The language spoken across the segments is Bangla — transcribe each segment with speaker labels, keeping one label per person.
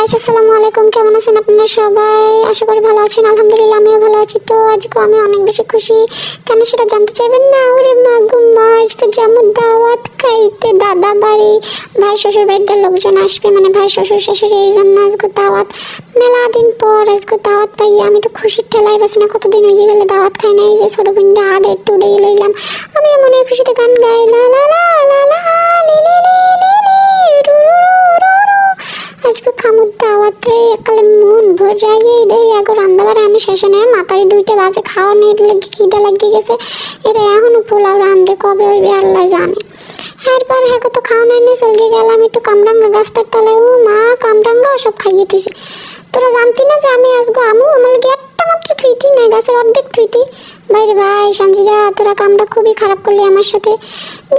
Speaker 1: গাইস আসসালামু আলাইকুম, কেমন আছেন আপনারা সবাই? আশা করি ভালো আছেন। আলহামদুলিল্লাহ আমিও ভালো আছি। তো আজকে আমি অনেক বেশি খুশি। কেন সেটা জানতে চাইবেন না? ওরে মা গো মা, আজকে যাবো দাওয়াত খাইতে দাদা বাড়ি। ভাই শ্বশুর বাড়িতে লোকজন আসবে, মানে ভাই শ্বশুর শাশুড়ি, এই জন্য আজকে দাওয়াত। মেলা দিন পর আজকে দাওয়াত পাই। আমি তো খুশির ঠেলায় বাসি না, কতদিন হয়ে গেলে দাওয়াত খাই না। এই যে ছোট বোনটা হাড়ে একটু উড়িয়ে লইলাম। আমি মনের খুশিতে গান গাই, লা লা লা লা লা লি লি লি লি লি রু রু রু রু। আজকে খামুর দাওয়াত রে, একালে মন ভরাইয়ে দেই। আগে রান্দাবার আমি শেষে নেই, মাথায় 2টা বাজে, খাওয়ানোর লেগে খিদা লাগিয়ে গেছে। এরা এখনো পোলাও রান্ধে, কবে হইবে আল্লাহ জানে। এরপর হ্যাঁ তো খাওয়ানো নিয়ে চলে গেলাম একটু কামরাঙ্গা গাছটার তলায়। ও মা, কামরাঙ্গা সব খাইয়ে দিয়েছে। তোরা জানতি না যে আমি আসবো? আমু আমার লাগে একটা মাত্র থুইতি নাই, গাছের অর্ধেক থুইতি। বাইরে ভাই সঞ্জিদা, তোরা কামটা খুবই খারাপ করলি আমার সাথে।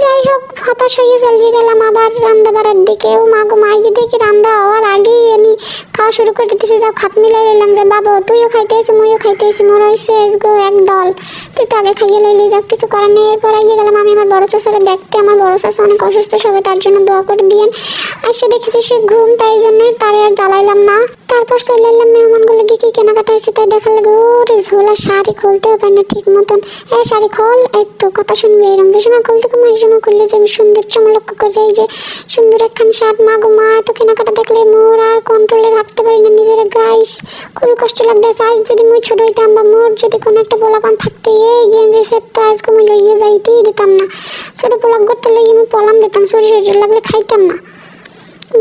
Speaker 1: যাই হোক, হতাশ হয়ে চলে গেলাম আবার রান্না বাড়ার দিকে। ও মা গো মা, দেখি রান্না হওয়ার আগেই আমি খাওয়া শুরু করে দিতেছি। যাও খাত মিলাই লইলাম যে বাবা তুইও খাইতে এসো মুইও খাইতে এসি, মোর হয়েছে গো এক দল। তুই তো আগে খাইয়ে লইলি, যাক কিছু করার নেই। এরপর আইয়ে গেলাম আমি আমার বড় চাচারে দেখতে। আমার বড় চাচা অনেক অসুস্থ, সবাই তার জন্য দোয়া করে দিয়েন। আর সে দেখেছি সে ঘুম, তাই জন্যই তারে আর জ্বালাইলাম না। তারপর চলে এলাম মেহমানগুলো গিয়ে কি কেনাকাটা হয়েছে তাই দেখা লাগে। ওরে ঝোলা শাড়ি খুলতেও পারে না ঠিক মতন। এই শাড়ি খোল, এই তো কথা শুনবে এরকম। যে সময় খুলতে কম এই সময় খুললে যাবে সুন্দর চমলক্ষ করে। এই যে সুন্দর একখান শার্ট, মা গো মা, এত কেনাকাটা দেখলে মোর আর কন্ট্রোলে রাখতে পারি না নিজের। গাইস খুবই কষ্ট লাগতেছে। আজ যদি মুই ছোট হইতাম বা মোর যদি কোনো একটা পোলাপান থাকতে, এই গেঞ্জি সেট তো আজকে মুই লইয়ে যাইতেই দিতাম না। ছোট পোলাপ করতে লইয়ে আমি পলাম দিতাম, শরীর লাগলে খাইতাম না।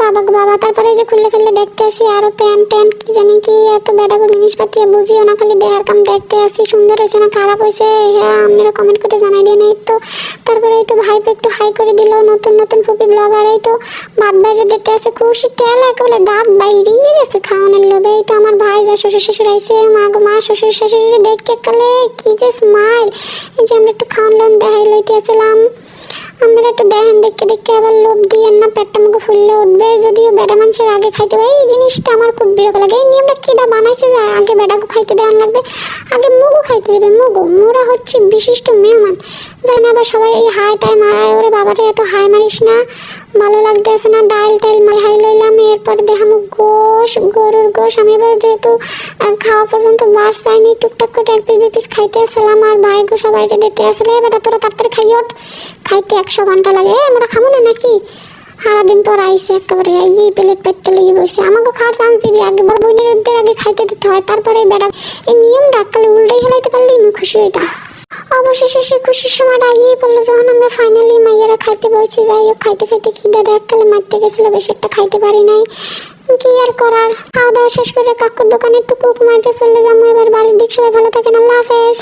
Speaker 1: বাবা গো বাবা। তারপরে যে খুললে খুললে দেখতে আসি আরো প্যান্ট ট্যান্ট কি জানি কি এত বেড়াগো জিনিসপাতি বুঝিও না, খালি দেখার কাম দেখতে আসি। সুন্দর হয়েছে না খারাপ হয়েছে হ্যাঁ আপনারা কমেন্ট করে জানাই দেন। এই তো তারপরে এই তো ভাইপে একটু হাই করে দিল, নতুন নতুন ফুপি ব্লগার। এই তো ভাত বাইরে দেখতে আসে, খুশি টেল একেবারে দাঁত বাইরিয়ে গেছে খাওয়ানোর লোভে। এই তো আমার ভাই যা শ্বশুর শাশুড়ি আইসে, মা গো মা, শ্বশুর শাশুড়ি দেখতে কালে কি যে স্মাইল। এই যে আমরা একটু খাওয়ান লোন দেখাই লইতে আসলাম। আমরা একটু দেখেন, দেখতে দেখতে আবার লোভ দিয়ে না পেটটা মুখে ফুললে উঠবে। যদিও বেটা মানুষের আগে খাইতে হবে, এই জিনিসটা আমার খুব বিরক্ত লাগে। এই নিয়মটা কিটা বানাইছে যে আগে বেটাকে খাইতে দেওয়ার লাগবে, আগে মুগু খাইতে দেবে। মুগু মোরা হচ্ছে বিশিষ্ট মেহমান, যাই না আবার সবাই এই হাই টাই মারায়। ওরে বাবারে এত হাই মারিস না, ভালো লাগতেছে না। ডাইল টাইল হাই লইলাম। এরপরে দেখামো গোশ, গরুর গোশ। আমি এবার যেহেতু খাওয়া পর্যন্ত বার চাইনি, টুকটাক করে 1 পিস খাইতে আসলাম। আর ভাই গো সবাই দিতে আসলে, বেটা তোরা তাড়াতাড়ি খাই ওঠ, খাইতে 100 ঘন্টা লাগে। আমরা খাবো না নাকি? সারাদিন পর আইসে একেবারে এই প্লেট পেতে লইয়ে বসে। আমাকে খাওয়ার চান্স দিবি, আগে বড় বোনেরদের আগে খাইতে দিতে হয়, তারপরে বেড়া। এই নিয়মটা কালে উল্টাই হেলাইতে পারলে আমি খুশি হইতাম। অবশেষে সে খুশির সময়টা আইয়ে পড়লো যখন আমরা ফাইনালি মাইয়েরা খাইতে বসে। যাই হোক খাইতে খাইতে খিদাটা এককালে মারতে গেছিলো, বেশি একটা খাইতে পারি নাই। কি আর করার, খাওয়া দাওয়া শেষ করে কাকুর দোকানে একটু কুক মারতে চলে যাবো এবার বাড়ির দিক। সবাই ভালো থাকেন, আল্লাহ হাফেজ।